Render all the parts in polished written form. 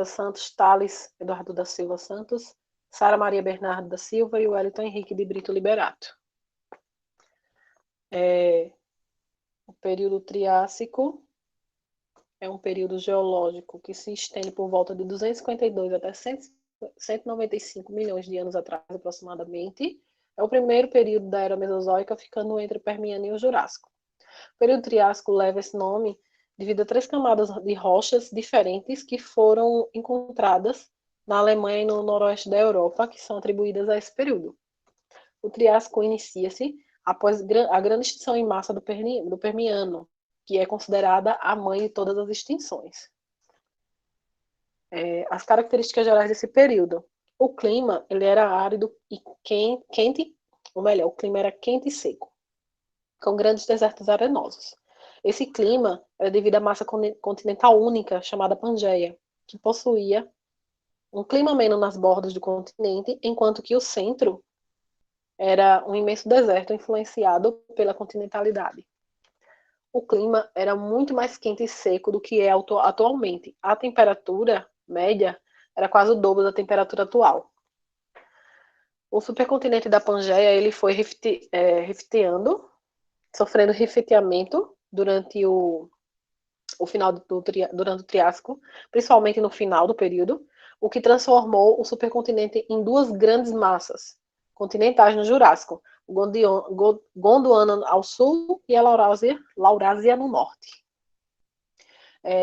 Santos, Thales Eduardo da Silva Santos, Sara Maria Bernardo da Silva e Wellington Henrique de Brito Liberato. O período Triássico é um período geológico que se estende por volta de 252 até 195 milhões de anos atrás, aproximadamente. É o primeiro período da Era Mesozoica, ficando entre o Permiano e o Jurássico. O período Triássico leva esse nome devido a 3 camadas de rochas diferentes que foram encontradas na Alemanha e no noroeste da Europa, que são atribuídas a esse período. O Triássico inicia-se após a grande extinção em massa do Permiano, que é considerada a mãe de todas as extinções. As características gerais desse período. O clima ele era árido e quente, ou melhor, o clima era quente e seco, com grandes desertos arenosos. Esse clima era devido à massa continental única, chamada Pangeia, que possuía um clima ameno nas bordas do continente, enquanto que o centro era um imenso deserto influenciado pela continentalidade. O clima era muito mais quente e seco do que é atualmente. A temperatura média era quase o dobro da temperatura atual. O supercontinente da Pangeia ele foi rifteando, sofrendo rifteamento durante o final durante o Triássico, principalmente no final do período, o que transformou o supercontinente em 2 grandes massas continentais no Jurássico, o Gondwana ao sul e a Laurásia no norte.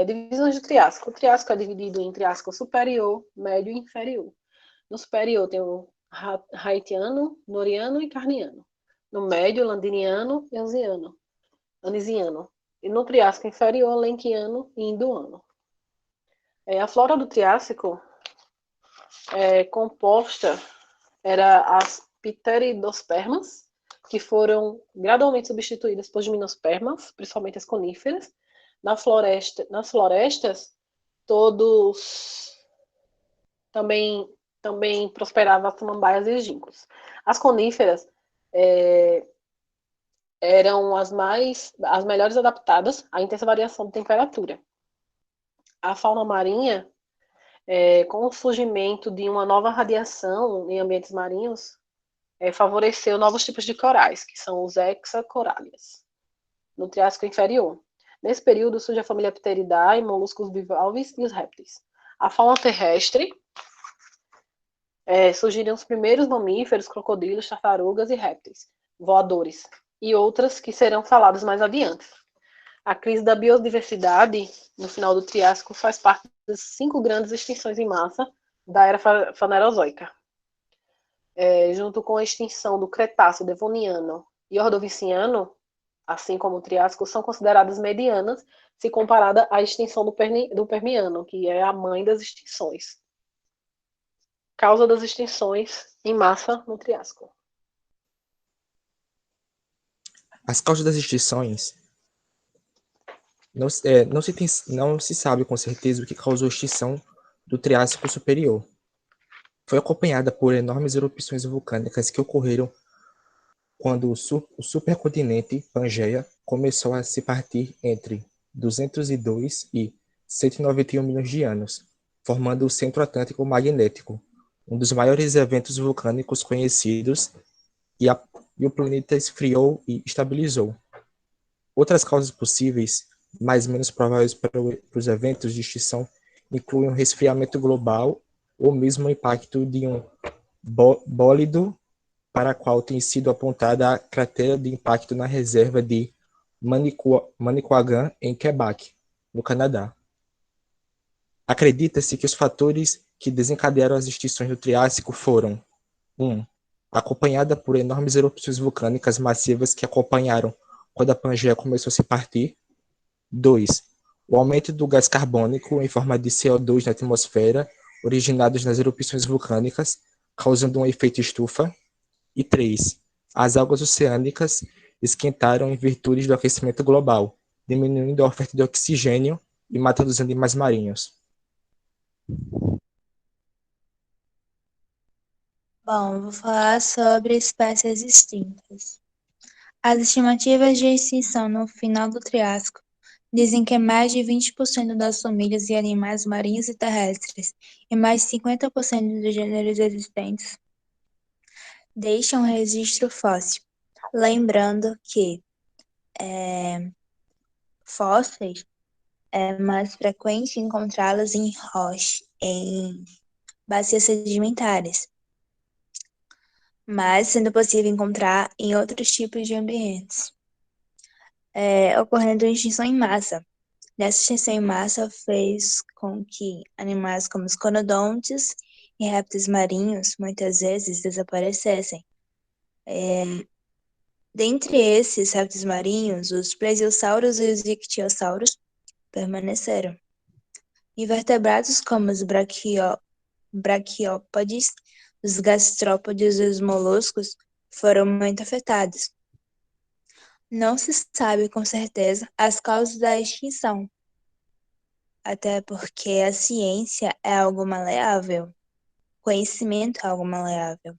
Divisões do Triássico. O Triássico é dividido em Triássico superior, médio e inferior. No superior tem o Haitiano, Noriano e Carniano. No médio, Landiniano e Anisiano. E no Triássico inferior, Lenquiano e Induano. A flora do Triássico é composta as pteridospermas, que foram gradualmente substituídas por gimnospermas, principalmente as coníferas. Nas florestas, todos também prosperavam as samambaias e ginkgos. As coníferas eram as melhores adaptadas à intensa variação de temperatura. A fauna marinha, com o surgimento de uma nova radiação em ambientes marinhos, favoreceu novos tipos de corais, que são os hexacorallias, no Triássico inferior. Nesse período surge a família Pteridae, moluscos bivalves e os répteis. A fauna terrestre, surgiram os primeiros mamíferos, crocodilos, tartarugas e répteis voadores, e outras que serão faladas mais adiante. A crise da biodiversidade no final do Triássico faz parte das 5 grandes extinções em massa da Era Fanerozoica. Junto com a extinção do Cretáceo, Devoniano e Ordoviciano, assim como o Triássico, são consideradas medianas se comparada à extinção do Permiano, que é a mãe das extinções. Causa das extinções em massa no Triássico. As causas das extinções não se sabe com certeza o que causou a extinção do Triássico Superior. Foi acompanhada por enormes erupções vulcânicas que ocorreram quando o supercontinente Pangeia começou a se partir entre 202 e 191 milhões de anos, formando o Centro Atlântico Magnético, um dos maiores eventos vulcânicos conhecidos, e o planeta esfriou e estabilizou. Outras causas possíveis, mais ou menos prováveis para os eventos de extinção, incluem o resfriamento global ou mesmo o impacto de um bólido para a qual tem sido apontada a cratera de impacto na reserva de Manicouagan, em Quebec, no Canadá. Acredita-se que os fatores que desencadearam as extinções do Triássico foram 1. Acompanhada por enormes erupções vulcânicas massivas que acompanharam quando a Pangeia começou a se partir. 2. O aumento do gás carbônico em forma de CO2 na atmosfera, originados nas erupções vulcânicas, causando um efeito estufa. E 3. As águas oceânicas esquentaram em virtude do aquecimento global, diminuindo a oferta de oxigênio e matando os animais marinhos. Bom, vou falar sobre espécies extintas. As estimativas de extinção no final do Triássico dizem que mais de 20% das famílias de animais marinhos e terrestres e mais de 50% dos gêneros existentes deixam registro fóssil. Lembrando que fósseis é mais frequente encontrá-los em em bacias sedimentares, mas sendo possível encontrar em outros tipos de ambientes, ocorrendo extinção em massa. Nessa extinção em massa fez com que animais como os conodontes e répteis marinhos muitas vezes desaparecessem. Dentre esses répteis marinhos, os plesiosauros e os ictiossauros permaneceram. Invertebrados como os braquiópodes, os gastrópodes e os moluscos foram muito afetados. Não se sabe com certeza as causas da extinção, até porque a ciência é algo maleável, conhecimento é algo maleável.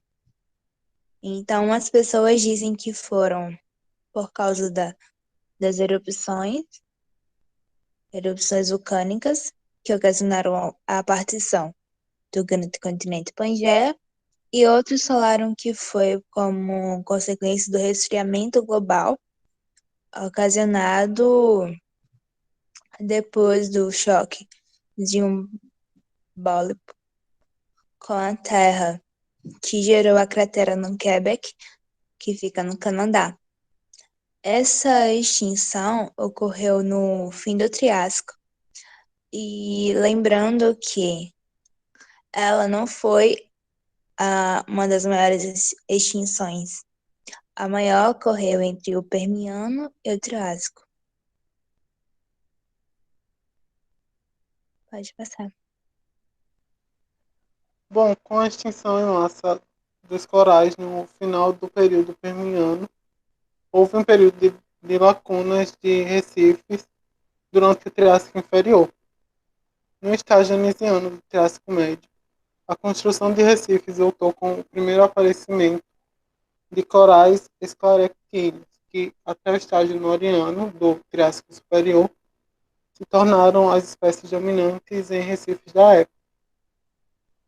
Então, as pessoas dizem que foram por causa das erupções vulcânicas, que ocasionaram a partição do grande continente Pangeia, e outros falaram que foi como consequência do resfriamento global ocasionado depois do choque de um pólipo com a Terra, que gerou a cratera no Quebec, que fica no Canadá. Essa extinção ocorreu no fim do Triássico, e lembrando que ela não foi uma das maiores extinções. A maior ocorreu entre o Permiano e o Triássico. Pode passar. Bom, com a extinção em massa dos corais no final do período Permiano, houve um período de lacunas de recifes durante o Triássico Inferior. No estágio anisiano do Triássico Médio, a construção de recifes voltou com o primeiro aparecimento de corais esclerectíneos, que até o estágio noriano do Triássico Superior se tornaram as espécies dominantes em recifes da época.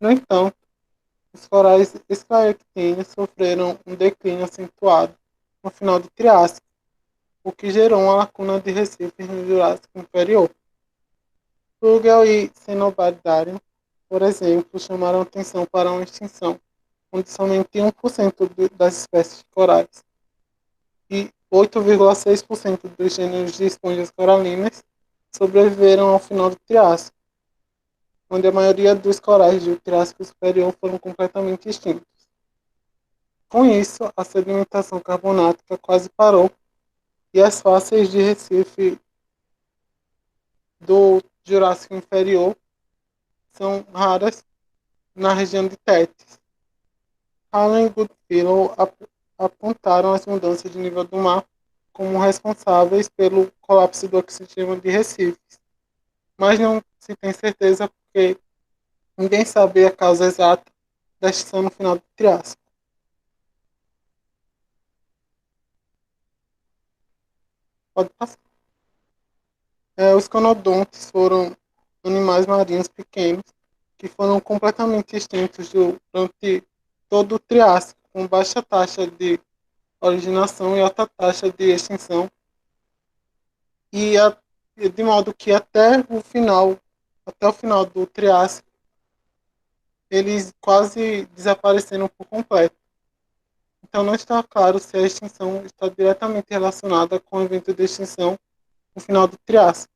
No entanto, os corais esclerectíneos sofreram um declínio acentuado no final do Triássico, o que gerou uma lacuna de recifes no Jurássico Inferior. Flugel e Cenobaridário, por exemplo, chamaram atenção para uma extinção, onde somente 1% das espécies de corais e 8,6% dos gêneros de esponjas coralinas sobreviveram ao final do Triássico, onde a maioria dos corais do Triássico Superior foram completamente extintos. Com isso, a sedimentação carbonática quase parou e as fáscias de Recife do Jurássico Inferior são raras na região de Tétis. Allen e Goodfellow apontaram as mudanças de nível do mar como responsáveis pelo colapso do ecossistema de Recifes, mas não se tem certeza porque ninguém sabe a causa exata da extinção no final do Triássico. Pode passar. Os conodontes foram animais marinhos pequenos que foram completamente extintos durante todo o Triássico, com baixa taxa de originação e alta taxa de extinção, e de modo que até o final do Triássico, eles quase desapareceram por completo. Então não está claro se a extinção está diretamente relacionada com o evento de extinção no final do Triássico.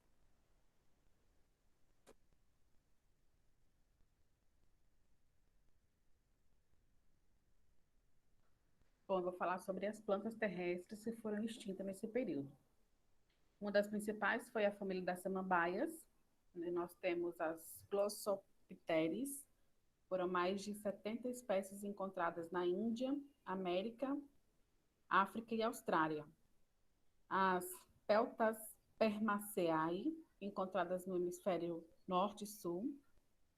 Bom, eu vou falar sobre as plantas terrestres que foram extintas nesse período. Uma das principais foi a família das samambaias. Nós temos as Glossopteris. Foram mais de 70 espécies encontradas na Índia, América, África e Austrália. As Peltaspermaceae, encontradas no hemisfério norte e sul.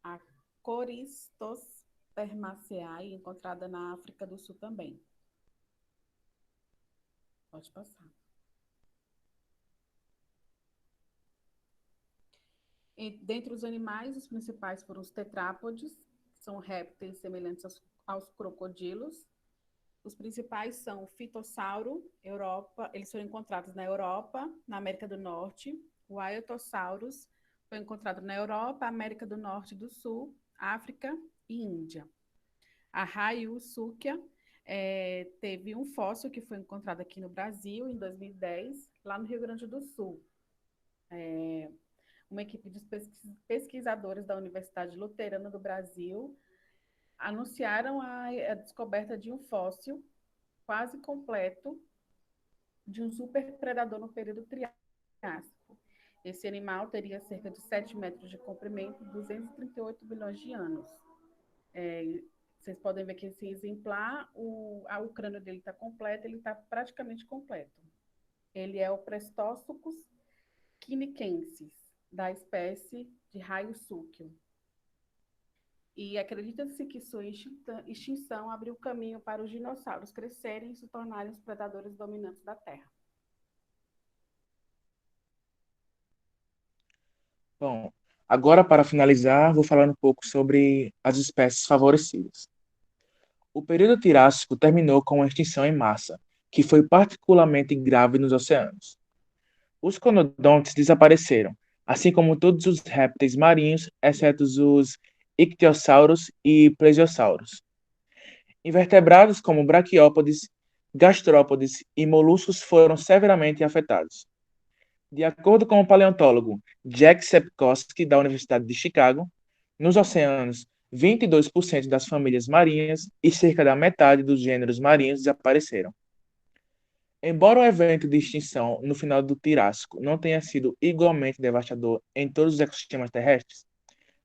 A Coristospermaceae, encontrada na África do Sul também. Pode passar. Dentre os animais, os principais foram os tetrápodes, que são répteis semelhantes aos crocodilos. Os principais são o fitossauro, Europa, eles foram encontrados na Europa, na América do Norte. O Aetosaurus foi encontrado na Europa, América do Norte e do Sul, África e Índia. A Raiusukia teve um fóssil que foi encontrado aqui no Brasil em 2010, lá no Rio Grande do Sul. Uma equipe de pesquisadores da Universidade Luterana do Brasil anunciaram a descoberta de um fóssil quase completo de um superpredador no período Triássico. Esse animal teria cerca de 7 metros de comprimento e 238 bilhões de anos. Vocês podem ver que esse exemplar, o crânio dele está completo, ele está praticamente completo. Ele é o Prestosuchus quiniquensis, da espécie de Raiusuchia. E acredita-se que sua extinção abriu caminho para os dinossauros crescerem e se tornarem os predadores dominantes da Terra. Bom, agora para finalizar, vou falar um pouco sobre as espécies favorecidas. O período Triássico terminou com uma extinção em massa, que foi particularmente grave nos oceanos. Os conodontes desapareceram, assim como todos os répteis marinhos, exceto os ictiossauros e plesiosauros. Invertebrados como braquiópodes, gastrópodes e moluscos foram severamente afetados. De acordo com o paleontólogo Jack Sepkoski, da Universidade de Chicago, nos oceanos, 22% das famílias marinhas e cerca da metade dos gêneros marinhos desapareceram. Embora o evento de extinção no final do Triássico não tenha sido igualmente devastador em todos os ecossistemas terrestres,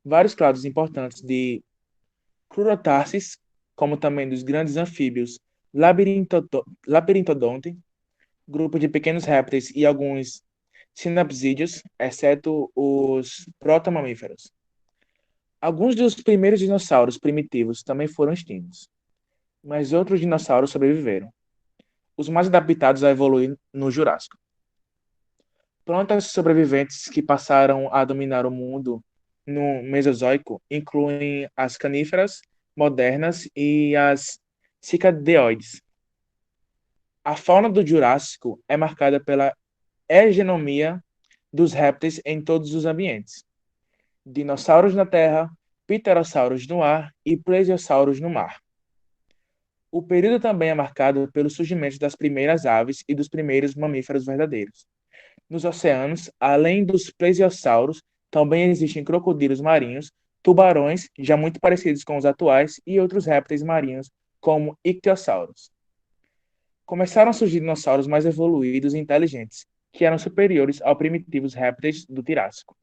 vários clados importantes de Crurotarsis, como também dos grandes anfíbios Labyrintodonte, grupo de pequenos répteis e alguns sinapsídeos, exceto os protomamíferos. Alguns dos primeiros dinossauros primitivos também foram extintos, mas outros dinossauros sobreviveram, os mais adaptados a evoluir no Jurássico. Plantas sobreviventes que passaram a dominar o mundo no Mesozoico incluem as caníferas modernas e as cicadeoides. A fauna do Jurássico é marcada pela hegemonia dos répteis em todos os ambientes. Dinossauros na terra, pterossauros no ar e plesiosauros no mar. O período também é marcado pelo surgimento das primeiras aves e dos primeiros mamíferos verdadeiros. Nos oceanos, além dos plesiosauros, também existem crocodilos marinhos, tubarões, já muito parecidos com os atuais, e outros répteis marinhos, como ictiossauros. Começaram a surgir dinossauros mais evoluídos e inteligentes, que eram superiores aos primitivos répteis do Triássico.